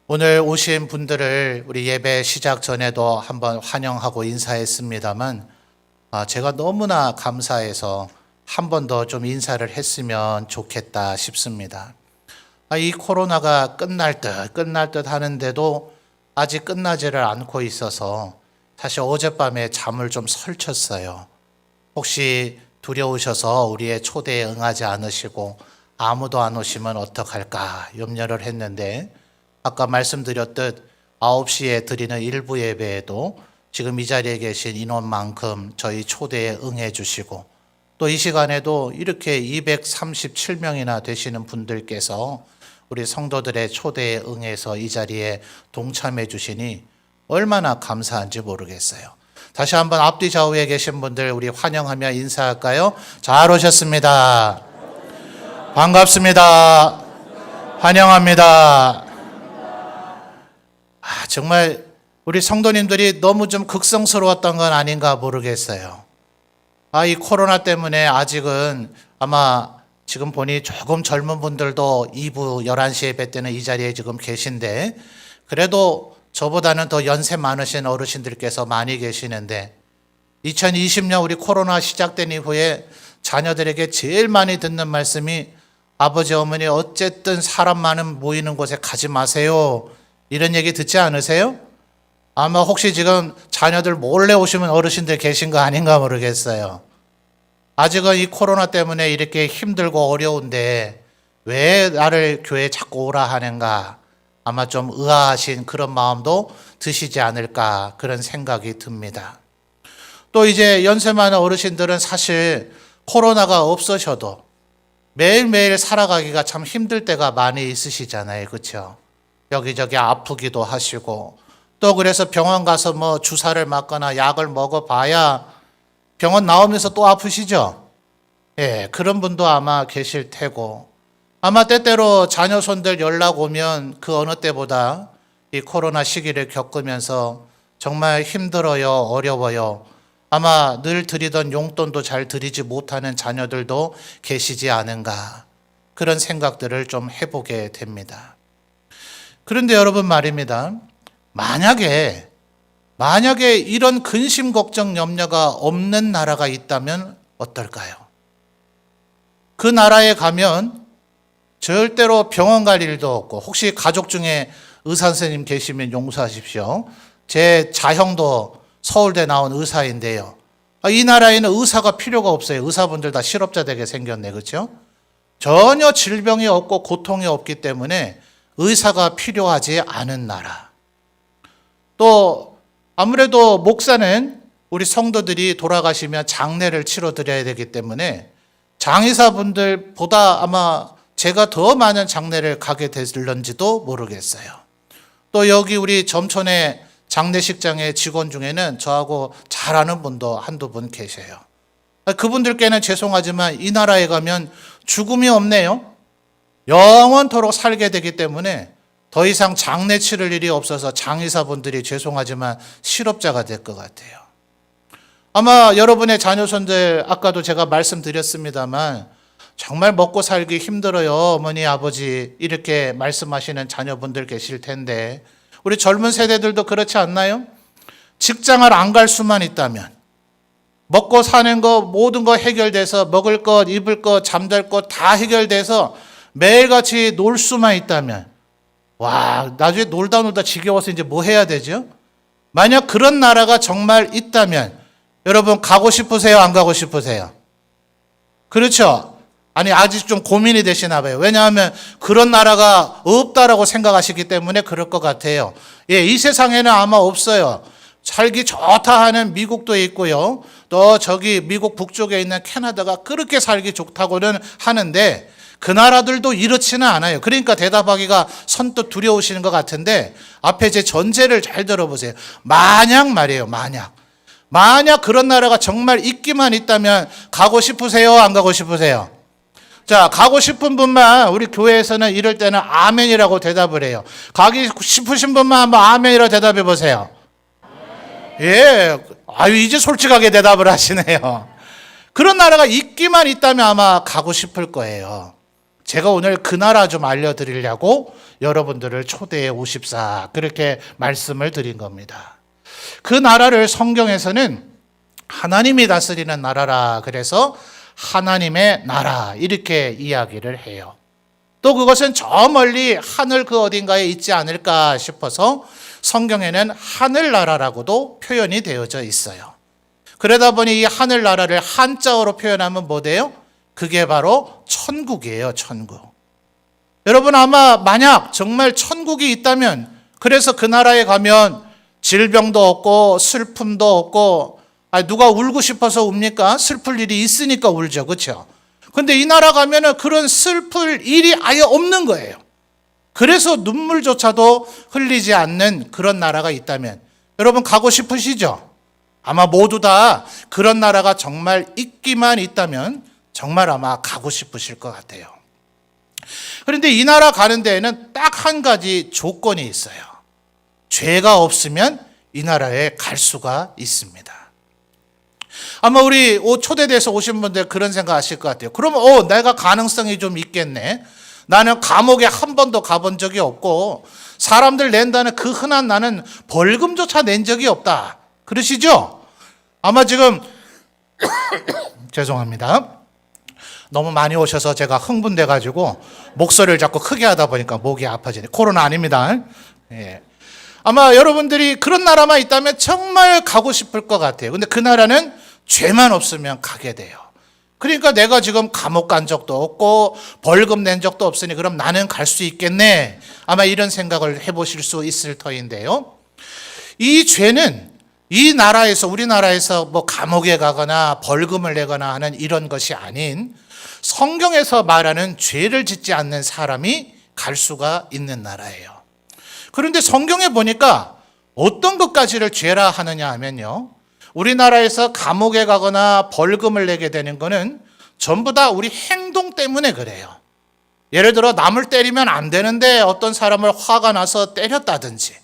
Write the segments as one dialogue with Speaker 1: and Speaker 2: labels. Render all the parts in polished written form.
Speaker 1: 오늘 오신 분들을 우리 예배 시작 전에도 한번 환영하고 인사했습니다만, 제가 너무나 감사해서 한 번 더 좀 인사를 했으면 좋겠다 싶습니다. 이 코로나가 끝날 듯 하는데도 아직 끝나지를 않고 있어서 사실 어젯밤에 잠을 좀 설쳤어요. 혹시 두려우셔서 우리의 초대에 응하지 않으시고 아무도 안 오시면 어떡할까 염려를 했는데, 아까 말씀드렸듯 9시에 드리는 일부 예배에도 지금 이 자리에 계신 인원만큼 저희 초대에 응해 주시고, 또 이 시간에도 이렇게 237명이나 되시는 분들께서 우리 성도들의 초대에 응해서 이 자리에 동참해 주시니 얼마나 감사한지 모르겠어요. 다시 한번 앞뒤 좌우에 계신 분들 우리 환영하며 인사할까요? 잘 오셨습니다. 반갑습니다. 환영합니다. 정말 우리 성도님들이 너무 좀 극성스러웠던 건 아닌가 모르겠어요. 이 코로나 때문에 아직은 아마 지금 보니 조금 젊은 분들도 2부 11시 예배 때는 이 자리에 지금 계신데, 그래도 저보다는 더 연세 많으신 어르신들께서 많이 계시는데, 2020년 우리 코로나 시작된 이후에 자녀들에게 제일 많이 듣는 말씀이 아버지 어머니 어쨌든 사람 많은 모이는 곳에 가지 마세요, 이런 얘기 듣지 않으세요? 아마 혹시 지금 자녀들 몰래 오시면 어르신들 계신 거 아닌가 모르겠어요. 아직은 이 코로나 때문에 이렇게 힘들고 어려운데 왜 나를 교회에 자꾸 오라 하는가, 아마 좀 의아하신 그런 마음도 드시지 않을까, 그런 생각이 듭니다. 또 이제 연세 많은 어르신들은 사실 코로나가 없으셔도 매일매일 살아가기가 참 힘들 때가 많이 있으시잖아요. 그렇죠? 여기저기 아프기도 하시고, 또 그래서 병원 가서 뭐 주사를 맞거나 약을 먹어봐야 병원 나오면서 또 아프시죠? 예, 그런 분도 아마 계실 테고, 아마 때때로 자녀 손들 연락 오면 그 어느 때보다 이 코로나 시기를 겪으면서 정말 힘들어요, 어려워요, 아마 늘 드리던 용돈도 잘 드리지 못하는 자녀들도 계시지 않은가, 그런 생각들을 좀 해보게 됩니다. 그런데 여러분 말입니다. 만약에 이런 근심, 걱정, 염려가 없는 나라가 있다면 어떨까요? 그 나라에 가면 절대로 병원 갈 일도 없고, 혹시 가족 중에 의사 선생님 계시면 용서하십시오. 제 자형도 서울대 나온 의사인데요. 이 나라에는 의사가 필요가 없어요. 의사분들 다 실업자 되게 생겼네, 그렇죠? 전혀 질병이 없고 고통이 없기 때문에 의사가 필요하지 않은 나라. 또 아무래도 목사는 우리 성도들이 돌아가시면 장례를 치러드려야 되기 때문에 장의사분들보다 아마 제가 더 많은 장례를 가게 될런지도 모르겠어요. 또 여기 우리 점촌의 장례식장의 직원 중에는 저하고 잘 아는 분도 한두 분 계세요. 그분들께는 죄송하지만 이 나라에 가면 죽음이 없네요. 영원토록 살게 되기 때문에 더 이상 장례 치를 일이 없어서 장의사분들이 죄송하지만 실업자가 될 것 같아요. 아마 여러분의 자녀손들, 아까도 제가 말씀드렸습니다만 정말 먹고 살기 힘들어요, 어머니 아버지, 이렇게 말씀하시는 자녀분들 계실 텐데, 우리 젊은 세대들도 그렇지 않나요? 직장을 안 갈 수만 있다면, 먹고 사는 거 모든 거 해결돼서, 먹을 것, 입을 것, 잠잘 것 다 해결돼서 매일같이 놀 수만 있다면, 와, 나중에 놀다 지겨워서 이제 뭐 해야 되죠? 만약 그런 나라가 정말 있다면 여러분 가고 싶으세요, 안 가고 싶으세요? 그렇죠? 아니, 아직 좀 고민이 되시나 봐요. 왜냐하면 그런 나라가 없다라고 생각하시기 때문에 그럴 것 같아요. 예, 이 세상에는 아마 없어요. 살기 좋다 하는 미국도 있고요, 또 저기 미국 북쪽에 있는 캐나다가 그렇게 살기 좋다고는 하는데 그 나라들도 이렇지는 않아요. 그러니까 대답하기가 선뜻 두려우시는 것 같은데, 앞에 제 전제를 잘 들어보세요. 만약 말이에요, 만약 그런 나라가 정말 있기만 있다면 가고 싶으세요, 안 가고 싶으세요? 자, 가고 싶은 분만 우리 교회에서는 이럴 때는 아멘이라고 대답을 해요. 가기 싶으신 분만 한번 아멘이라고 대답해 보세요. 예, 이제 솔직하게 대답을 하시네요. 그런 나라가 있기만 있다면 아마 가고 싶을 거예요. 제가 오늘 그 나라 좀 알려드리려고 여러분들을 초대해 오십사 그렇게 말씀을 드린 겁니다. 그 나라를 성경에서는 하나님이 다스리는 나라라 그래서 하나님의 나라 이렇게 이야기를 해요. 또 그것은 저 멀리 하늘 그 어딘가에 있지 않을까 싶어서 성경에는 하늘나라라고도 표현이 되어져 있어요. 그러다 보니 이 하늘나라를 한자어로 표현하면 뭐 돼요? 그게 바로 천국이에요, 천국. 여러분 아마 만약 정말 천국이 있다면 그래서 그 나라에 가면 질병도 없고 슬픔도 없고 누가 울고 싶어서 웁니까? 슬플 일이 있으니까 울죠. 그렇죠? 근데 이 나라 가면은 그런 슬플 일이 아예 없는 거예요. 그래서 눈물조차도 흘리지 않는 그런 나라가 있다면 여러분 가고 싶으시죠? 아마 모두 다 그런 나라가 정말 있기만 있다면 정말 아마 가고 싶으실 것 같아요. 그런데 이 나라 가는 데에는 딱 한 가지 조건이 있어요. 죄가 없으면 이 나라에 갈 수가 있습니다. 아마 우리 초대돼서 오신 분들 그런 생각 하실 것 같아요. 그러면 내가 가능성이 좀 있겠네. 나는 감옥에 한 번도 가본 적이 없고 사람들 낸다는 그 흔한 나는 벌금조차 낸 적이 없다. 그러시죠? 아마 지금 죄송합니다. 너무 많이 오셔서 제가 흥분돼가지고 목소리를 자꾸 크게 하다 보니까 목이 아파지네. 코로나 아닙니다. 예. 아마 여러분들이 그런 나라만 있다면 정말 가고 싶을 것 같아요. 근데 그 나라는 죄만 없으면 가게 돼요. 그러니까 내가 지금 감옥 간 적도 없고 벌금 낸 적도 없으니 그럼 나는 갈 수 있겠네. 아마 이런 생각을 해보실 수 있을 터인데요. 이 죄는 이 나라에서 우리나라에서 뭐 감옥에 가거나 벌금을 내거나 하는 이런 것이 아닌 성경에서 말하는 죄를 짓지 않는 사람이 갈 수가 있는 나라예요. 그런데 성경에 보니까 어떤 것까지를 죄라 하느냐 하면요. 우리나라에서 감옥에 가거나 벌금을 내게 되는 거는 전부 다 우리 행동 때문에 그래요. 예를 들어 남을 때리면 안 되는데 어떤 사람을 화가 나서 때렸다든지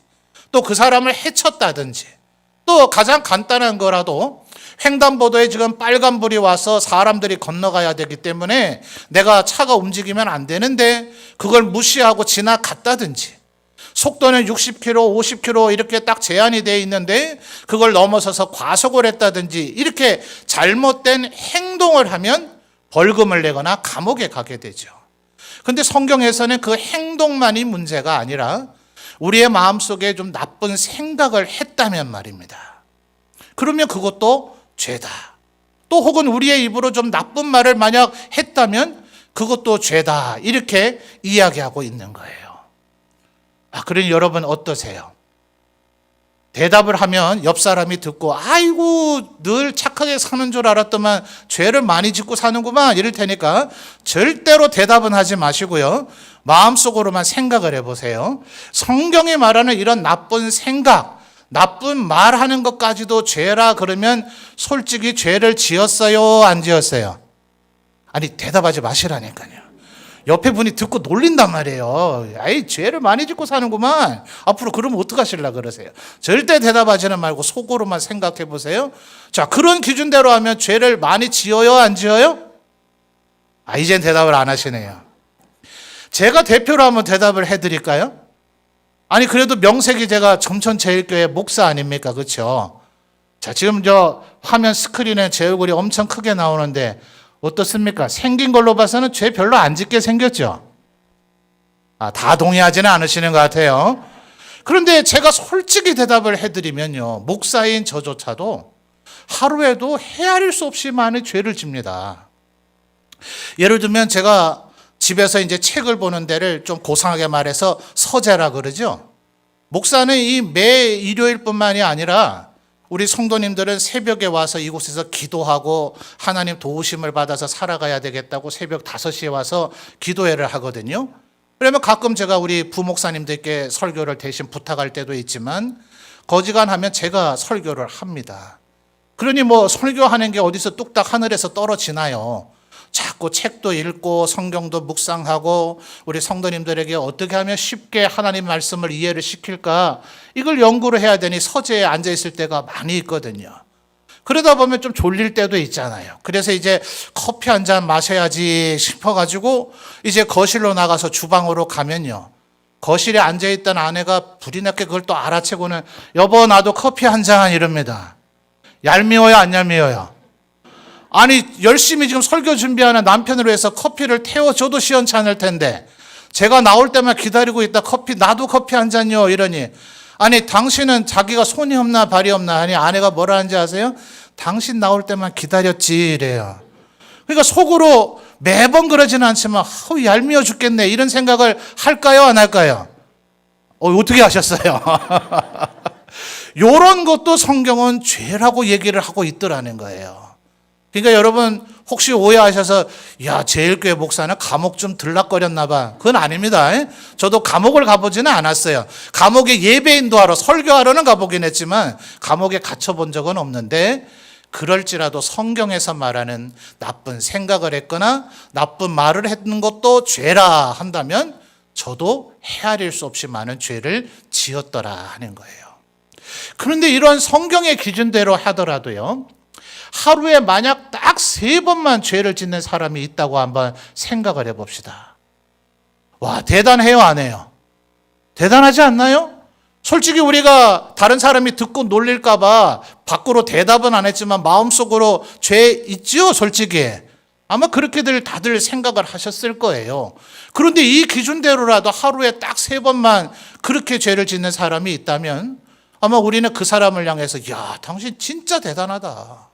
Speaker 1: 또 그 사람을 해쳤다든지 또 가장 간단한 거라도 횡단보도에 지금 빨간불이 와서 사람들이 건너가야 되기 때문에 내가 차가 움직이면 안 되는데 그걸 무시하고 지나갔다든지 속도는 60km, 50km 이렇게 딱 제한이 되어 있는데 그걸 넘어서서 과속을 했다든지 이렇게 잘못된 행동을 하면 벌금을 내거나 감옥에 가게 되죠. 근데 성경에서는 그 행동만이 문제가 아니라 우리의 마음속에 좀 나쁜 생각을 했다면 말입니다. 그러면 그것도 죄다. 또 혹은 우리의 입으로 좀 나쁜 말을 만약 했다면 그것도 죄다. 이렇게 이야기하고 있는 거예요. 그러니 여러분 어떠세요? 대답을 하면 옆 사람이 듣고 아이고 늘 착하게 사는 줄 알았더만 죄를 많이 짓고 사는구만 이럴 테니까 절대로 대답은 하지 마시고요. 마음속으로만 생각을 해보세요. 성경이 말하는 이런 나쁜 생각, 나쁜 말하는 것까지도 죄라 그러면 솔직히 죄를 지었어요? 안 지었어요? 아니 대답하지 마시라니까요. 옆에 분이 듣고 놀린단 말이에요. 아이 죄를 많이 짓고 사는구만. 앞으로 그러면 어떡하실라 그러세요. 절대 대답하지는 말고 속으로만 생각해 보세요. 자, 그런 기준대로 하면 죄를 많이 지어요 안 지어요? 이젠 대답을 안 하시네요. 제가 대표로 한번 대답을 해드릴까요? 아니 그래도 명색이 제가 점천제일교회 목사 아닙니까? 그렇죠? 자, 지금 저 화면 스크린에 제 얼굴이 엄청 크게 나오는데 어떻습니까? 생긴 걸로 봐서는 죄 별로 안 짓게 생겼죠? 다 동의하지는 않으시는 것 같아요. 그런데 제가 솔직히 대답을 해드리면요. 목사인 저조차도 하루에도 헤아릴 수 없이 많은 죄를 집니다. 예를 들면 제가 집에서 이제 책을 보는 데를 좀 고상하게 말해서 서재라 그러죠. 목사는 이 매 일요일뿐만이 아니라 우리 성도님들은 새벽에 와서 이곳에서 기도하고 하나님 도우심을 받아서 살아가야 되겠다고 새벽 5시에 와서 기도회를 하거든요. 그러면 가끔 제가 우리 부목사님들께 설교를 대신 부탁할 때도 있지만 거지간하면 제가 설교를 합니다. 그러니 뭐 설교하는 게 어디서 뚝딱 하늘에서 떨어지나요? 자꾸 책도 읽고 성경도 묵상하고 우리 성도님들에게 어떻게 하면 쉽게 하나님 말씀을 이해를 시킬까 이걸 연구를 해야 되니 서재에 앉아 있을 때가 많이 있거든요. 그러다 보면 좀 졸릴 때도 있잖아요. 그래서 이제 커피 한 잔 마셔야지 싶어가지고 이제 거실로 나가서 주방으로 가면요. 거실에 앉아있던 아내가 불이 났게 그걸 또 알아채고는 여보 나도 커피 한 잔 이럽니다. 얄미워요 안 얄미워요? 아니 열심히 지금 설교 준비하는 남편으로 해서 커피를 태워줘도 시원찮을 텐데 제가 나올 때만 기다리고 있다 나도 커피 한 잔요 이러니 아니 당신은 자기가 손이 없나 발이 없나 아니 아내가 뭐라 하는지 아세요? 당신 나올 때만 기다렸지 이래요. 그러니까 속으로 매번 그러지는 않지만 얄미워 죽겠네 이런 생각을 할까요 안 할까요? 어떻게 하셨어요? 이런 것도 성경은 죄라고 얘기를 하고 있더라는 거예요. 그러니까 여러분 혹시 오해하셔서 야 제일교회 목사는 감옥 좀 들락거렸나 봐. 그건 아닙니다. 저도 감옥을 가보지는 않았어요. 감옥에 예배인도 하러 설교하러는 가보긴 했지만 감옥에 갇혀본 적은 없는데 그럴지라도 성경에서 말하는 나쁜 생각을 했거나 나쁜 말을 했는 것도 죄라 한다면 저도 헤아릴 수 없이 많은 죄를 지었더라 하는 거예요. 그런데 이런 성경의 기준대로 하더라도요. 하루에 만약 딱 3번만 죄를 짓는 사람이 있다고 한번 생각을 해봅시다. 와, 대단해요, 안 해요? 대단하지 않나요? 솔직히 우리가 다른 사람이 듣고 놀릴까봐 밖으로 대답은 안 했지만 마음속으로 죄 있죠, 솔직히. 아마 그렇게들 다들 생각을 하셨을 거예요. 그런데 이 기준대로라도 하루에 딱 3번만 그렇게 죄를 짓는 사람이 있다면 아마 우리는 그 사람을 향해서 야, 당신 진짜 대단하다.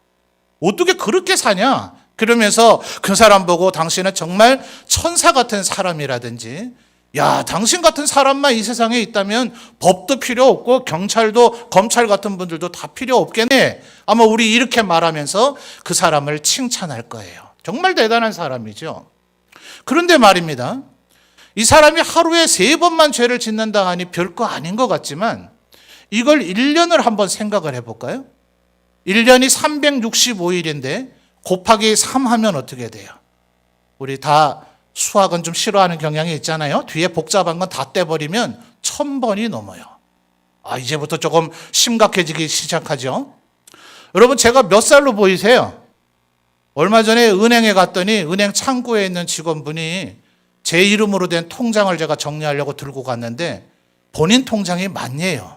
Speaker 1: 어떻게 그렇게 사냐? 그러면서 그 사람 보고 당신은 정말 천사 같은 사람이라든지 야, 당신 같은 사람만 이 세상에 있다면 법도 필요 없고 경찰도 검찰 같은 분들도 다 필요 없겠네. 아마 우리 이렇게 말하면서 그 사람을 칭찬할 거예요. 정말 대단한 사람이죠. 그런데 말입니다. 이 사람이 하루에 3번만 죄를 짓는다 하니 별거 아닌 것 같지만 이걸 1년을 한번 생각을 해볼까요? 1년이 365일인데 곱하기 3 하면 어떻게 돼요? 우리 다 수학은 좀 싫어하는 경향이 있잖아요. 뒤에 복잡한 건 다 떼버리면 1000번이 넘어요. 이제부터 조금 심각해지기 시작하죠. 여러분 제가 몇 살로 보이세요? 얼마 전에 은행에 갔더니 은행 창구에 있는 직원분이 제 이름으로 된 통장을 제가 정리하려고 들고 갔는데 본인 통장이 맞네요.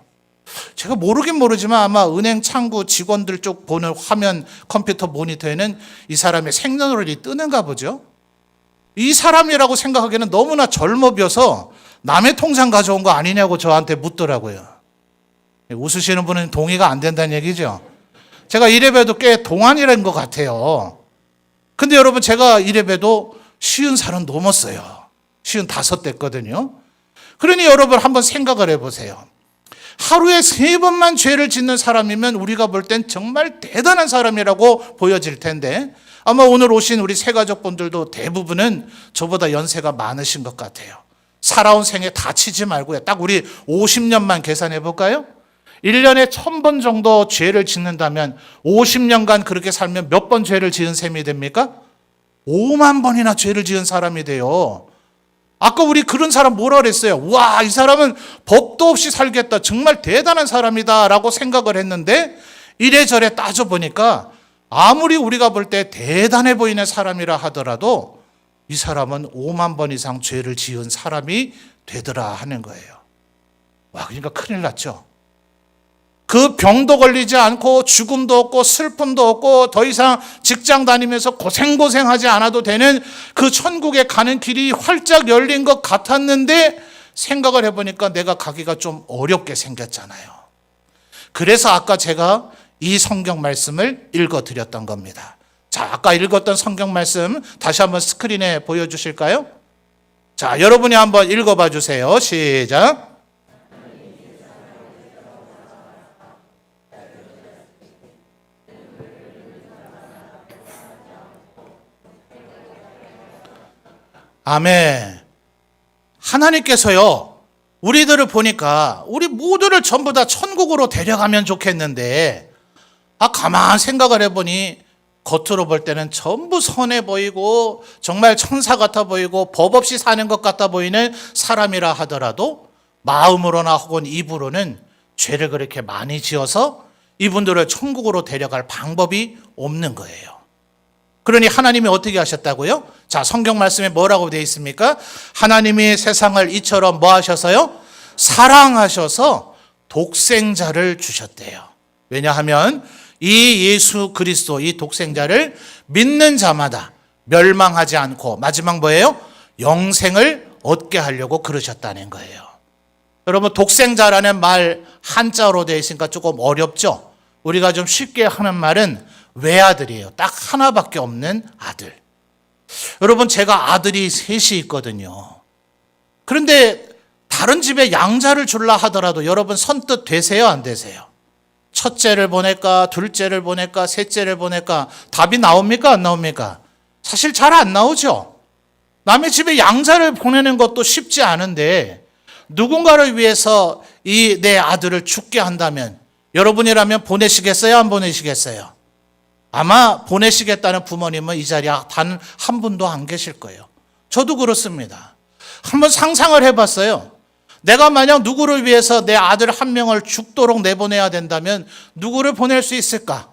Speaker 1: 제가 모르긴 모르지만 아마 은행 창구 직원들 쪽 보는 화면 컴퓨터 모니터에는 이 사람의 생년월일이 뜨는가 보죠. 이 사람이라고 생각하기에는 너무나 젊어 보여서 남의 통장 가져온 거 아니냐고 저한테 묻더라고요. 웃으시는 분은 동의가 안 된다는 얘기죠. 제가 이래봬도 꽤 동안이라는 것 같아요. 근데 여러분 제가 이래봬도 50살은 넘었어요. 55 됐거든요. 그러니 여러분 한번 생각을 해보세요. 하루에 3번만 죄를 짓는 사람이면 우리가 볼 땐 정말 대단한 사람이라고 보여질 텐데 아마 오늘 오신 우리 새가족분들도 대부분은 저보다 연세가 많으신 것 같아요. 살아온 생에 다치지 말고요. 딱 우리 50년만 계산해 볼까요? 1년에 1000번 정도 죄를 짓는다면 50년간 그렇게 살면 몇 번 죄를 지은 셈이 됩니까? 5만 번이나 죄를 지은 사람이 돼요. 아까 우리 그런 사람 뭐라 그랬어요? 와, 이 사람은 법도 없이 살겠다. 정말 대단한 사람이다 라고 생각을 했는데 이래저래 따져보니까 아무리 우리가 볼 때 대단해 보이는 사람이라 하더라도 이 사람은 5만 번 이상 죄를 지은 사람이 되더라 하는 거예요. 와, 그러니까 큰일 났죠. 그 병도 걸리지 않고 죽음도 없고 슬픔도 없고 더 이상 직장 다니면서 고생하지 않아도 되는 그 천국에 가는 길이 활짝 열린 것 같았는데 생각을 해보니까 내가 가기가 좀 어렵게 생겼잖아요. 그래서 아까 제가 이 성경 말씀을 읽어드렸던 겁니다. 자, 아까 읽었던 성경 말씀 다시 한번 스크린에 보여주실까요? 자, 여러분이 한번 읽어봐 주세요. 시작. 아멘. 하나님께서요, 우리들을 보니까 우리 모두를 전부 다 천국으로 데려가면 좋겠는데 가만 생각을 해보니 겉으로 볼 때는 전부 선해 보이고 정말 천사 같아 보이고 법 없이 사는 것 같아 보이는 사람이라 하더라도 마음으로나 혹은 입으로는 죄를 그렇게 많이 지어서 이분들을 천국으로 데려갈 방법이 없는 거예요. 그러니 하나님이 어떻게 하셨다고요? 자, 성경 말씀에 뭐라고 되어 있습니까? 하나님이 세상을 이처럼 뭐 하셔서요? 사랑하셔서 독생자를 주셨대요. 왜냐하면 이 예수 그리스도, 이 독생자를 믿는 자마다 멸망하지 않고 마지막 뭐예요? 영생을 얻게 하려고 그러셨다는 거예요. 여러분, 독생자라는 말 한자어로 되어 있으니까 조금 어렵죠? 우리가 좀 쉽게 하는 말은 외아들이에요. 딱 하나밖에 없는 아들. 여러분, 제가 아들이 셋이 있거든요. 그런데 다른 집에 양자를 줄라 하더라도 여러분 선뜻 되세요, 안 되세요? 첫째를 보낼까, 둘째를 보낼까, 셋째를 보낼까, 답이 나옵니까, 안 나옵니까? 사실 잘 안 나오죠. 남의 집에 양자를 보내는 것도 쉽지 않은데 누군가를 위해서 이 내 아들을 죽게 한다면 여러분이라면 보내시겠어요, 안 보내시겠어요? 아마 보내시겠다는 부모님은 이 자리에 단 한 분도 안 계실 거예요. 저도 그렇습니다. 한번 상상을 해봤어요. 내가 만약 누구를 위해서 내 아들 한 명을 죽도록 내보내야 된다면 누구를 보낼 수 있을까?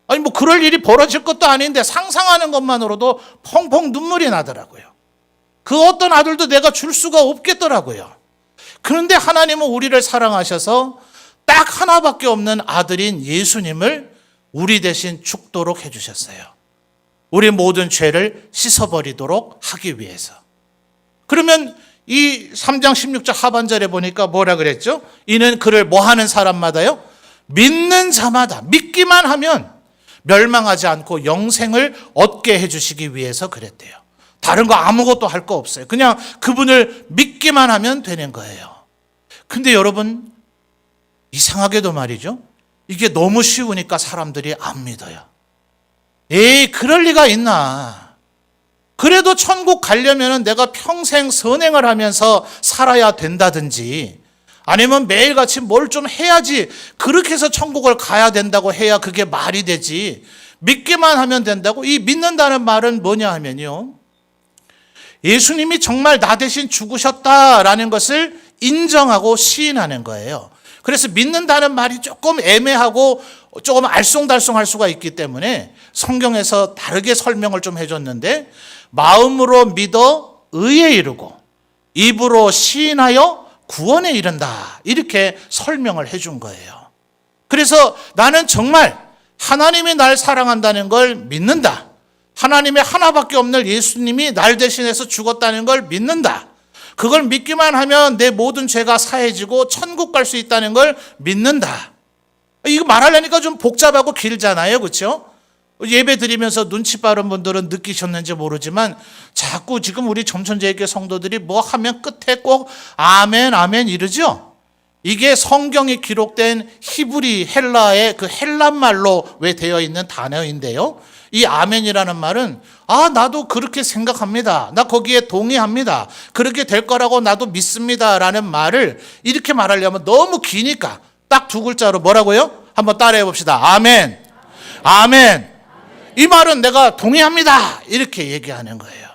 Speaker 1: 아니 뭐 그럴 일이 벌어질 것도 아닌데 상상하는 것만으로도 펑펑 눈물이 나더라고요. 그 어떤 아들도 내가 줄 수가 없겠더라고요. 그런데 하나님은 우리를 사랑하셔서 딱 하나밖에 없는 아들인 예수님을 우리 대신 죽도록 해주셨어요. 우리 모든 죄를 씻어버리도록 하기 위해서. 그러면 이 3장 16절 하반절에 보니까 뭐라 그랬죠? 이는 그를 뭐 하는 사람마다요? 믿는 자마다, 믿기만 하면 멸망하지 않고 영생을 얻게 해주시기 위해서 그랬대요. 다른 거 아무것도 할 거 없어요. 그냥 그분을 믿기만 하면 되는 거예요. 근데 여러분, 이상하게도 말이죠. 이게 너무 쉬우니까 사람들이 안 믿어요. 에이, 그럴 리가 있나. 그래도 천국 가려면 내가 평생 선행을 하면서 살아야 된다든지 아니면 매일같이 뭘 좀 해야지 그렇게 해서 천국을 가야 된다고 해야 그게 말이 되지. 믿기만 하면 된다고? 이 믿는다는 말은 뭐냐 하면요. 예수님이 정말 나 대신 죽으셨다라는 것을 인정하고 시인하는 거예요. 그래서 믿는다는 말이 조금 애매하고 조금 알쏭달쏭할 수가 있기 때문에 성경에서 다르게 설명을 좀 해줬는데 마음으로 믿어 의에 이르고 입으로 시인하여 구원에 이른다. 이렇게 설명을 해준 거예요. 그래서 나는 정말 하나님이 날 사랑한다는 걸 믿는다. 하나님의 하나밖에 없는 예수님이 날 대신해서 죽었다는 걸 믿는다. 그걸 믿기만 하면 내 모든 죄가 사해지고 천국 갈 수 있다는 걸 믿는다. 이거 말하려니까 좀 복잡하고 길잖아요. 그렇죠? 예배 드리면서 눈치 빠른 분들은 느끼셨는지 모르지만 자꾸 지금 우리 점천제일교회 성도들이 뭐 하면 끝에 꼭 아멘 아멘 이러죠. 이게 성경이 기록된 히브리 헬라의 그 헬란말로 왜 되어 있는 단어인데요. 이 아멘이라는 말은 나도 그렇게 생각합니다. 나 거기에 동의합니다. 그렇게 될 거라고 나도 믿습니다. 라는 말을 이렇게 말하려면 너무 기니까 딱 두 글자로 뭐라고요? 한번 따라해 봅시다. 아멘. 아멘. 이 말은 내가 동의합니다. 이렇게 얘기하는 거예요.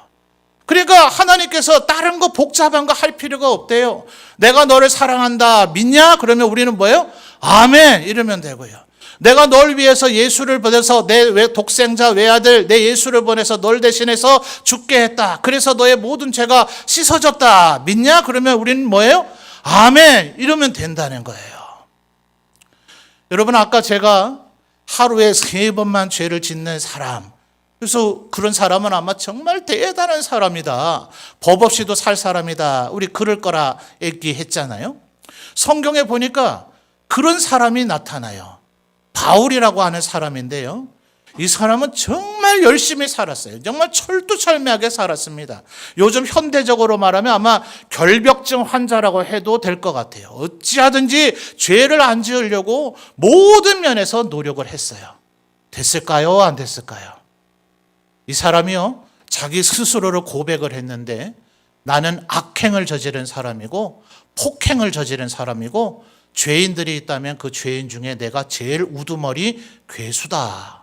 Speaker 1: 그러니까 하나님께서 다른 거 복잡한 거 할 필요가 없대요. 내가 너를 사랑한다. 믿냐? 그러면 우리는 뭐예요? 아멘. 이러면 되고요. 내가 널 위해서 예수를 보내서 내 독생자 외아들 내 예수를 보내서 널 대신해서 죽게 했다. 그래서 너의 모든 죄가 씻어졌다. 믿냐? 그러면 우리는 뭐예요? 아멘. 이러면 된다는 거예요. 여러분, 아까 제가 하루에 3번만 죄를 짓는 사람, 그래서 그런 사람은 아마 정말 대단한 사람이다. 법 없이도 살 사람이다. 우리 그럴 거라 얘기했잖아요. 성경에 보니까 그런 사람이 나타나요. 바울이라고 하는 사람인데요. 이 사람은 정말 열심히 살았어요. 정말 철두철미하게 살았습니다. 요즘 현대적으로 말하면 아마 결벽증 환자라고 해도 될 것 같아요. 어찌하든지 죄를 안 지으려고 모든 면에서 노력을 했어요. 됐을까요? 안 됐을까요? 이 사람이요, 자기 스스로를 고백을 했는데 나는 악행을 저지른 사람이고 폭행을 저지른 사람이고 죄인들이 있다면 그 죄인 중에 내가 제일 우두머리 괴수다.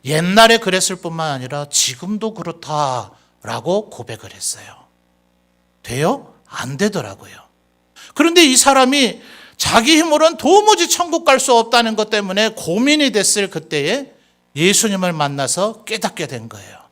Speaker 1: 옛날에 그랬을 뿐만 아니라 지금도 그렇다라고 고백을 했어요. 돼요? 안 되더라고요. 그런데 이 사람이 자기 힘으로는 도무지 천국 갈 수 없다는 것 때문에 고민이 됐을 그때에 예수님을 만나서 깨닫게 된 거예요.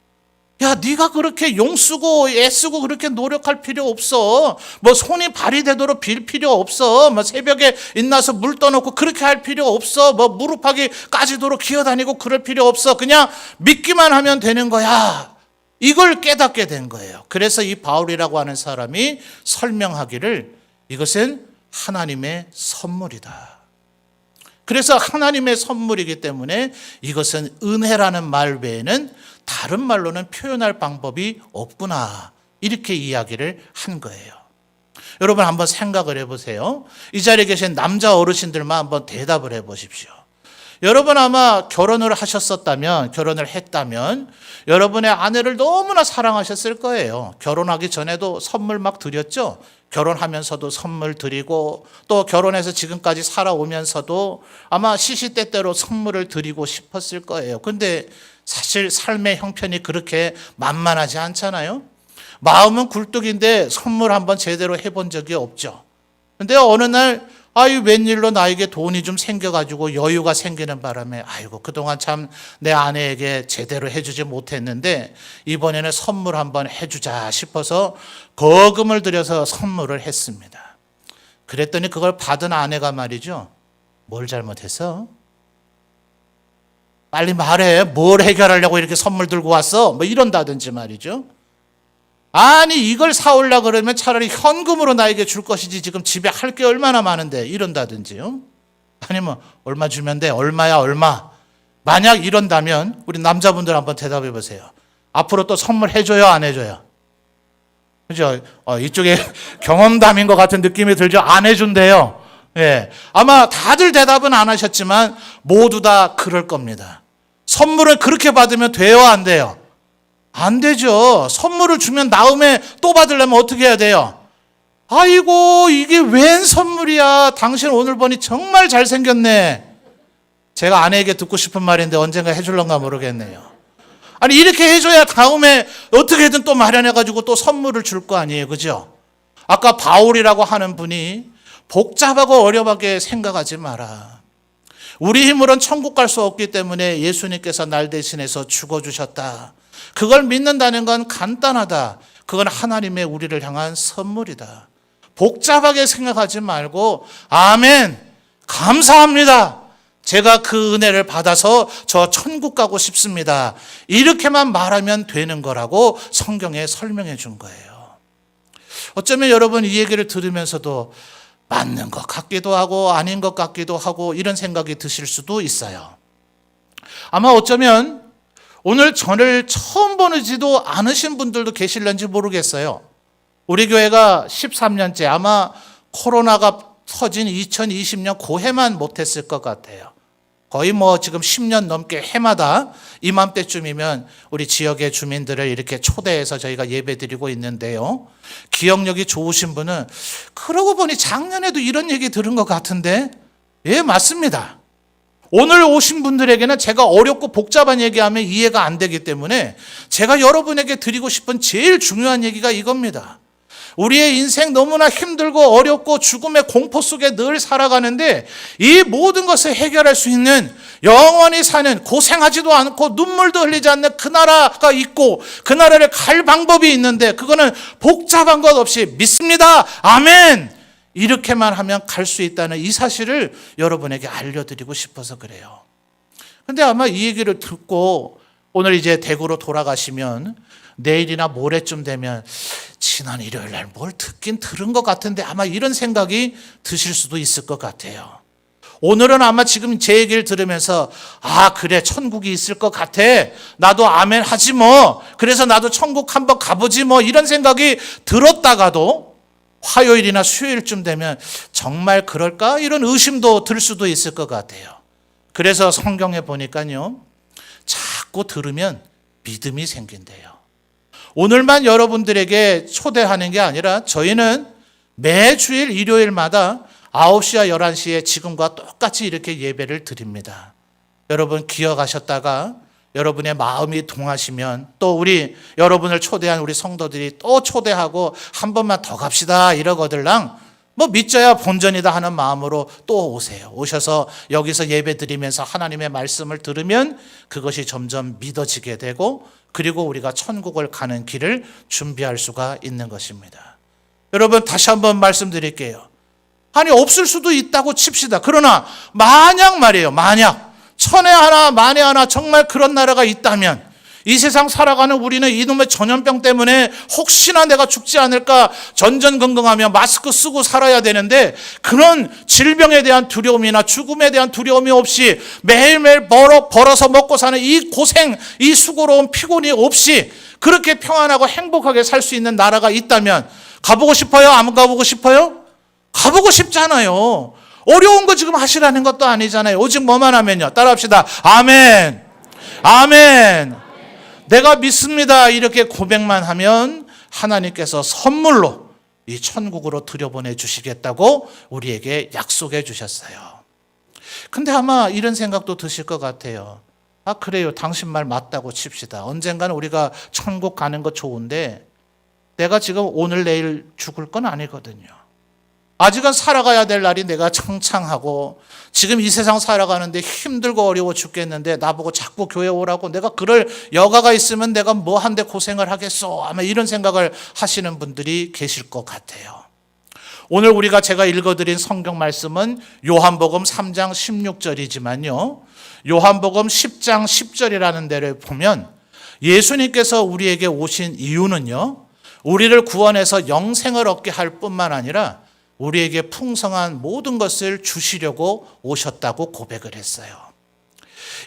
Speaker 1: 야, 네가 그렇게 용쓰고 애쓰고 그렇게 노력할 필요 없어. 뭐 손이 발이 되도록 빌 필요 없어. 뭐 새벽에 일어나서 물 떠놓고 그렇게 할 필요 없어. 뭐 무릎팍이 까지도록 기어다니고 그럴 필요 없어. 그냥 믿기만 하면 되는 거야. 이걸 깨닫게 된 거예요. 그래서 이 바울이라고 하는 사람이 설명하기를 이것은 하나님의 선물이다. 그래서 하나님의 선물이기 때문에 이것은 은혜라는 말 외에는 다른 말로는 표현할 방법이 없구나. 이렇게 이야기를 한 거예요. 여러분 한번 생각을 해보세요. 이 자리에 계신 남자 어르신들만 한번 대답을 해보십시오. 여러분 아마 결혼을 하셨었다면, 결혼을 했다면 여러분의 아내를 너무나 사랑하셨을 거예요. 결혼하기 전에도 선물 막 드렸죠. 결혼하면서도 선물 드리고 또 결혼해서 지금까지 살아오면서도 아마 시시때때로 선물을 드리고 싶었을 거예요. 근데 사실 삶의 형편이 그렇게 만만하지 않잖아요. 마음은 굴뚝인데 선물 한번 제대로 해본 적이 없죠. 근데 어느 날 아유 웬일로 나에게 돈이 좀 생겨가지고 여유가 생기는 바람에 아이고 그동안 참 내 아내에게 제대로 해주지 못했는데 이번에는 선물 한번 해주자 싶어서 거금을 들여서 선물을 했습니다. 그랬더니 그걸 받은 아내가 말이죠. 뭘 잘못했어? 빨리 말해. 뭘 해결하려고 이렇게 선물 들고 왔어? 뭐 이런다든지 말이죠. 아니 이걸 사오려고 그러면 차라리 현금으로 나에게 줄 것이지 지금 집에 할 게 얼마나 많은데 이런다든지요. 아니면 얼마 주면 돼? 얼마야 얼마? 만약 이런다면 우리 남자분들 한번 대답해 보세요. 앞으로 또 선물 해줘요 안 해줘요? 그죠? 이쪽에 경험담인 것 같은 느낌이 들죠? 안 해준대요. 예. 아마 다들 대답은 안 하셨지만 모두 다 그럴 겁니다. 선물을 그렇게 받으면 돼요 안 돼요? 안 되죠. 선물을 주면 다음에 또 받으려면 어떻게 해야 돼요? 아이고 이게 웬 선물이야. 당신 오늘 보니 정말 잘생겼네. 제가 아내에게 듣고 싶은 말인데 언젠가 해줄런가 모르겠네요. 아니 이렇게 해줘야 다음에 어떻게든 또 마련해가지고 또 선물을 줄 거 아니에요. 그죠? 아까 바울이라고 하는 분이 복잡하고 어려하게 생각하지 마라. 우리 힘으로는 천국 갈 수 없기 때문에 예수님께서 날 대신해서 죽어주셨다. 그걸 믿는다는 건 간단하다. 그건 하나님의 우리를 향한 선물이다. 복잡하게 생각하지 말고 아멘, 감사합니다. 제가 그 은혜를 받아서 저 천국 가고 싶습니다. 이렇게만 말하면 되는 거라고 성경에 설명해 준 거예요. 어쩌면 여러분 이 얘기를 들으면서도 맞는 것 같기도 하고 아닌 것 같기도 하고 이런 생각이 드실 수도 있어요. 아마 어쩌면 오늘 저를 처음 보지도 않으신 분들도 계실런지 모르겠어요. 우리 교회가 13년째 아마 코로나가 터진 2020년 그 해만 못했을 것 같아요. 거의 뭐 지금 10년 넘게 해마다 이맘때쯤이면 우리 지역의 주민들을 이렇게 초대해서 저희가 예배드리고 있는데요. 기억력이 좋으신 분은 그러고 보니 작년에도 이런 얘기 들은 것 같은데 예 맞습니다. 오늘 오신 분들에게는 제가 어렵고 복잡한 얘기하면 이해가 안 되기 때문에 제가 여러분에게 드리고 싶은 제일 중요한 얘기가 이겁니다. 우리의 인생 너무나 힘들고 어렵고 죽음의 공포 속에 늘 살아가는데 이 모든 것을 해결할 수 있는 영원히 사는 고생하지도 않고 눈물도 흘리지 않는 그 나라가 있고 그 나라를 갈 방법이 있는데 그거는 복잡한 것 없이 믿습니다. 아멘. 이렇게만 하면 갈 수 있다는 이 사실을 여러분에게 알려드리고 싶어서 그래요. 근데 아마 이 얘기를 듣고 오늘 이제 대구로 돌아가시면 내일이나 모레쯤 되면 지난 일요일 날 뭘 듣긴 들은 것 같은데 아마 이런 생각이 드실 수도 있을 것 같아요. 오늘은 아마 지금 제 얘기를 들으면서 아 그래 천국이 있을 것 같아. 나도 아멘 하지 뭐. 그래서 나도 천국 한번 가보지 뭐 이런 생각이 들었다가도 화요일이나 수요일쯤 되면 정말 그럴까? 이런 의심도 들 수도 있을 것 같아요. 그래서 성경에 보니까요. 자꾸 들으면 믿음이 생긴대요. 오늘만 여러분들에게 초대하는 게 아니라 저희는 매주일 일요일마다 9시와 11시에 지금과 똑같이 이렇게 예배를 드립니다. 여러분 기억하셨다가 여러분의 마음이 동하시면 또 우리 여러분을 초대한 우리 성도들이 또 초대하고 한 번만 더 갑시다 이러거들랑 뭐 믿져야 본전이다 하는 마음으로 또 오세요. 오셔서 여기서 예배 드리면서 하나님의 말씀을 들으면 그것이 점점 믿어지게 되고 그리고 우리가 천국을 가는 길을 준비할 수가 있는 것입니다. 여러분 다시 한번 말씀드릴게요. 아니 없을 수도 있다고 칩시다. 그러나 만약 말이에요. 만약 천에 하나 만에 하나 정말 그런 나라가 있다면 이 세상 살아가는 우리는 이놈의 전염병 때문에 혹시나 내가 죽지 않을까 전전긍긍하며 마스크 쓰고 살아야 되는데 그런 질병에 대한 두려움이나 죽음에 대한 두려움이 없이 매일매일 벌어서 먹고 사는 이 고생, 이 수고로운 피곤이 없이 그렇게 평안하고 행복하게 살 수 있는 나라가 있다면 가보고 싶어요? 안 가보고 싶어요? 가보고 싶잖아요. 어려운 거 지금 하시라는 것도 아니잖아요. 오직 뭐만 하면요. 따라합시다. 아멘. 아멘. 내가 믿습니다. 이렇게 고백만 하면 하나님께서 선물로 이 천국으로 들여보내 주시겠다고 우리에게 약속해 주셨어요. 근데 아마 이런 생각도 드실 것 같아요. 아, 그래요. 당신 말 맞다고 칩시다. 언젠가는 우리가 천국 가는 거 좋은데 내가 지금 오늘 내일 죽을 건 아니거든요. 아직은 살아가야 될 날이 내가 창창하고 지금 이 세상 살아가는데 힘들고 어려워 죽겠는데 나보고 자꾸 교회 오라고 내가 그럴 여가가 있으면 내가 뭐 한데 고생을 하겠어. 아마 이런 생각을 하시는 분들이 계실 것 같아요. 오늘 제가 읽어드린 성경 말씀은 요한복음 3장 16절이지만요. 요한복음 10장 10절이라는 데를 보면 예수님께서 우리에게 오신 이유는요. 우리를 구원해서 영생을 얻게 할 뿐만 아니라 우리에게 풍성한 모든 것을 주시려고 오셨다고 고백을 했어요.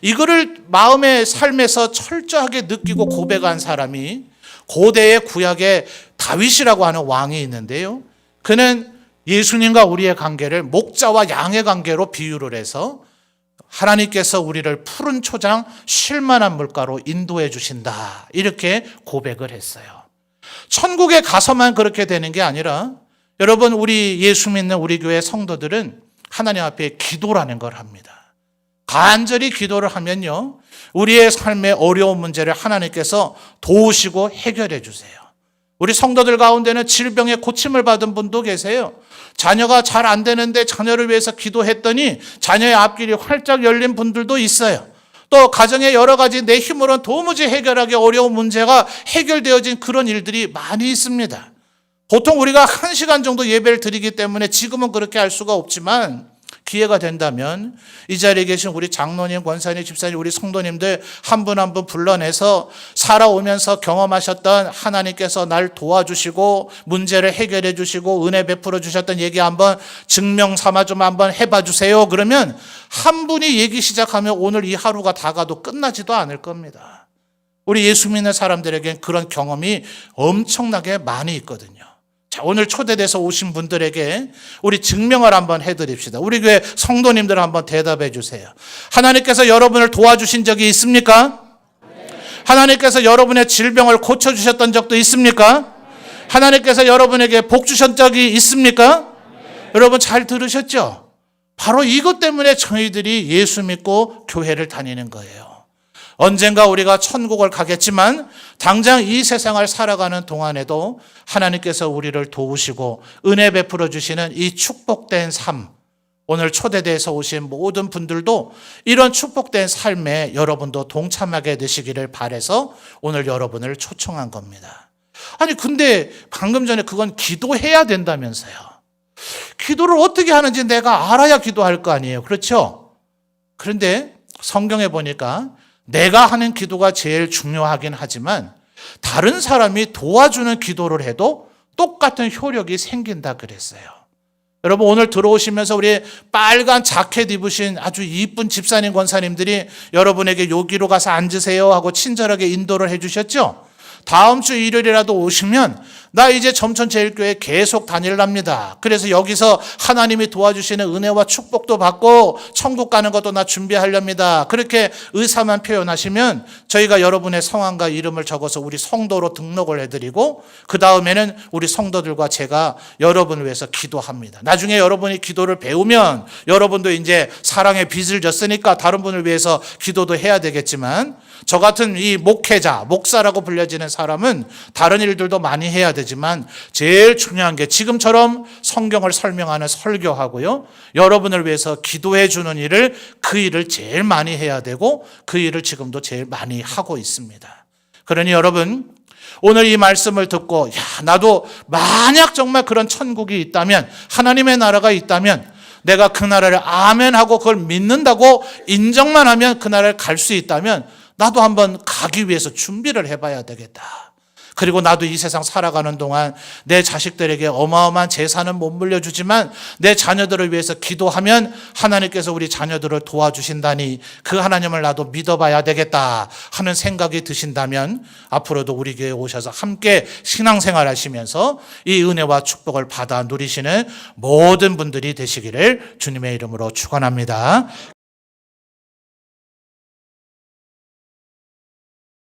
Speaker 1: 이거를 마음의 삶에서 철저하게 느끼고 고백한 사람이 고대의 구약의 다윗이라고 하는 왕이 있는데요. 그는 예수님과 우리의 관계를 목자와 양의 관계로 비유를 해서 하나님께서 우리를 푸른 초장 쉴만한 물가로 인도해 주신다. 이렇게 고백을 했어요. 천국에 가서만 그렇게 되는 게 아니라 여러분 우리 예수 믿는 우리 교회 성도들은 하나님 앞에 기도라는 걸 합니다. 간절히 기도를 하면요. 우리의 삶의 어려운 문제를 하나님께서 도우시고 해결해 주세요. 우리 성도들 가운데는 질병에 고침을 받은 분도 계세요. 자녀가 잘 안 되는데 자녀를 위해서 기도했더니 자녀의 앞길이 활짝 열린 분들도 있어요. 또 가정의 여러 가지 내 힘으로는 도무지 해결하기 어려운 문제가 해결되어진 그런 일들이 많이 있습니다. 보통 우리가 1시간 정도 예배를 드리기 때문에 지금은 그렇게 할 수가 없지만 기회가 된다면 이 자리에 계신 우리 장로님, 권사님, 집사님, 우리 성도님들 한 분 한 분 불러내서 살아오면서 경험하셨던 하나님께서 날 도와주시고 문제를 해결해 주시고 은혜 베풀어 주셨던 얘기 한번 증명 삼아 좀 한번 해봐 주세요. 그러면 한 분이 얘기 시작하면 오늘 이 하루가 다 가도 끝나지도 않을 겁니다. 우리 예수 믿는 사람들에겐 그런 경험이 엄청나게 많이 있거든요. 자, 오늘 초대돼서 오신 분들에게 우리 증명을 한번 해드립시다. 우리 교회 성도님들 한번 대답해 주세요. 하나님께서 여러분을 도와주신 적이 있습니까? 하나님께서 여러분의 질병을 고쳐주셨던 적도 있습니까? 하나님께서 여러분에게 복 주신 적이 있습니까? 여러분 잘 들으셨죠? 바로 이것 때문에 저희들이 예수 믿고 교회를 다니는 거예요. 언젠가 우리가 천국을 가겠지만 당장 이 세상을 살아가는 동안에도 하나님께서 우리를 도우시고 은혜 베풀어 주시는 이 축복된 삶, 오늘 초대돼서 오신 모든 분들도 이런 축복된 삶에 여러분도 동참하게 되시기를 바라서 오늘 여러분을 초청한 겁니다. 아니 근데 방금 전에 그건 기도해야 된다면서요. 기도를 어떻게 하는지 내가 알아야 기도할 거 아니에요. 그렇죠? 그런데 성경에 보니까 내가 하는 기도가 제일 중요하긴 하지만 다른 사람이 도와주는 기도를 해도 똑같은 효력이 생긴다 그랬어요. 여러분 오늘 들어오시면서 우리 빨간 자켓 입으신 아주 이쁜 집사님 권사님들이 여러분에게 여기로 가서 앉으세요 하고 친절하게 인도를 해주셨죠. 다음 주 일요일이라도 오시면 나 이제 점천제일교회 계속 다닐랍니다. 그래서 여기서 하나님이 도와주시는 은혜와 축복도 받고 천국 가는 것도 나 준비하렵니다. 그렇게 의사만 표현하시면 저희가 여러분의 성함과 이름을 적어서 우리 성도로 등록을 해드리고 그 다음에는 우리 성도들과 제가 여러분을 위해서 기도합니다. 나중에 여러분이 기도를 배우면 여러분도 이제 사랑의 빚을 졌으니까 다른 분을 위해서 기도도 해야 되겠지만 저 같은 이 목회자, 목사라고 불려지는 사람은 다른 일들도 많이 해야 되죠. 되지만 제일 중요한 게 지금처럼 성경을 설명하는 설교하고요. 여러분을 위해서 기도해 주는 일을 그 일을 제일 많이 해야 되고 그 일을 지금도 제일 많이 하고 있습니다. 그러니 여러분 오늘 이 말씀을 듣고 나도 만약 정말 그런 천국이 있다면 하나님의 나라가 있다면 내가 그 나라를 아멘하고 그걸 믿는다고 인정만 하면 그 나라를 갈 수 있다면 나도 한번 가기 위해서 준비를 해봐야 되겠다. 그리고 나도 이 세상 살아가는 동안 내 자식들에게 어마어마한 재산은 못 물려주지만 내 자녀들을 위해서 기도하면 하나님께서 우리 자녀들을 도와주신다니 그 하나님을 나도 믿어봐야 되겠다 하는 생각이 드신다면 앞으로도 우리 교회에 오셔서 함께 신앙생활 하시면서 이 은혜와 축복을 받아 누리시는 모든 분들이 되시기를 주님의 이름으로 축원합니다.